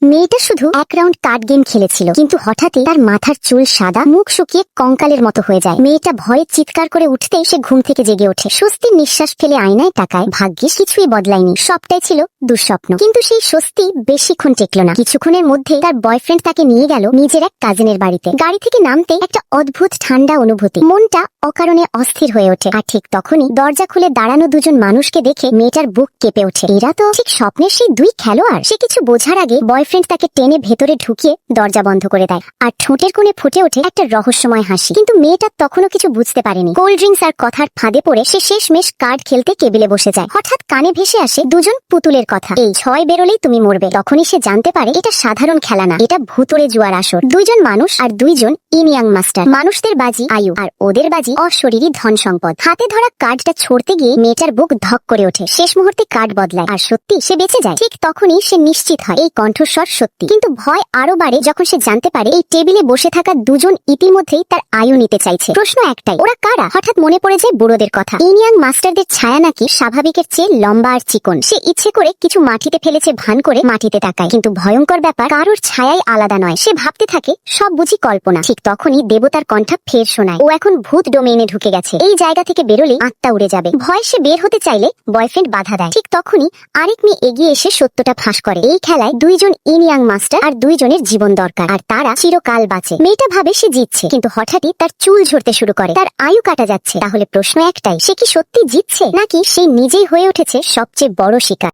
মেয়েটা শুধু এক রাউন্ড কার্ড গেম খেলেছিল, কিন্তু হঠাৎই তার মাথার চুল সাদা, মুখ শুকিয়ে কঙ্কালের মতো হয়ে যায়। মেয়েটা ভয়ে চিৎকার করে উঠতেই সে ঘুম থেকে জেগে ওঠে। স্বস্তির নিঃশ্বাস ফেলে আয়নায় তাকায়। ভাগ্যিস কিছুই বদলায়নি, সবটাই ছিল দুঃস্বপ্ন। কিন্তু সেই স্বস্তি বেশিক্ষণ টেকল না। কিছুক্ষণের মধ্যে তার বয়ফ্রেন্ড তাকে নিয়ে গেল নিজের এক কাজিনের বাড়িতে। গাড়ি থেকে নামতে একটা অদ্ভুত ঠান্ডা অনুভূতি, মনটা অকারণে অস্থির হয়ে ওঠে। আর ঠিক তখনই দরজা খুলে দাঁড়ানো দুজন মানুষকে দেখে মেয়েটার বুক কেঁপে ওঠে। এরা তো ঠিক স্বপ্নের সেই দুই খেলোয়াড়। সে কিছু বোঝার আগে বয়ফ্রেন্ড তাকে টেনে ভেতরে ঢুকিয়ে দরজা বন্ধ করে দেয়, আর ঠোঁটের কোণে ফুটে ওঠে একটা রহস্যময় হাসি। কিন্তু মেয়েটা তখনও কিছু বুঝতে পারেনি। কোল্ড ড্রিঙ্কস আর কথার ফাঁদে পড়ে সে শেষমেশ কার্ড খেলতে টেবিলে বসে যায়। হঠাৎ কানে ভেসে আসে দুজন পুতুলের কথা, এই 6 বেরোলেই তুমি মরবে। তখনই সে জানতে পারে এটা সাধারণ খেলা না, এটা ভুতুড়ে জুয়ার আসর। দুইজন মানুষ আর দুইজন ইনিয়াং মাস্টার। মানুষদের বাজি আয়ু আর ওদের বাজি অশরীরী ধন সম্পদ। হাতে ধরা কার্ডটা ছড়তে গিয়ে মেয়েটার বুক ধক করে ওঠে। শেষ মুহূর্তে কার্ড বদলায় আর সত্যি সে বেঁচে যায়। ঠিক তখনই সে নিশ্চিত হয় এই কণ্ঠস্বর সত্যি। কিন্তু ভয় আরো বাড়ে যখন সে জানতে পারে এই টেবিলে বসে থাকা দুজন ইতিমধ্যেই তার আয়ু নিতে চাইছে। প্রশ্ন একটাই, ওরা কারা? হঠাৎ মনে পড়ে যায় বুড়োদের কথা। ইনিয়াং মাস্টারদের ছায়া নাকি স্বাভাবিকের চেয়ে লম্বা আর চিকন। সে ইচ্ছে করে কিছু মাটিতে ফেলেছে ভান করে মাটিতে তাকায়, কিন্তু ভয়ঙ্কর ব্যাপার, কারোর ছায়াই আলাদা নয়। সে ভাবতে থাকে সব বুঝি কল্পনা। ঠিক তখনই দেবতার কণ্ঠা ফের শোনায়, ও এখন ভূত ডোমেইনে ঢুকে গেছে। এই জায়গা থেকে বেরোলেই আত্মা উড়ে যাবে। ভয় সে বের হতে চাইলে বয়ফ্রেন্ড বাধা দেয়। ঠিক তখনই আরেক মেয়ে এগিয়ে এসে সত্যটা ফাঁস করে। এই খেলায় দুইজন ইনিয়াং মাস্টার আর দুইজনের জীবন দরকার, আর তারা চিরকাল বাঁচে। মেয়েটা ভাবে সে জিতছে, কিন্তু হঠাৎই তার চুল ঝরতে শুরু করে, তার আয়ু কাটা যাচ্ছে। তাহলে প্রশ্ন একটাই, সে কি সত্যি জিতছে নাকি সে নিজেই হয়ে উঠেছে সবচেয়ে বড় শিকার?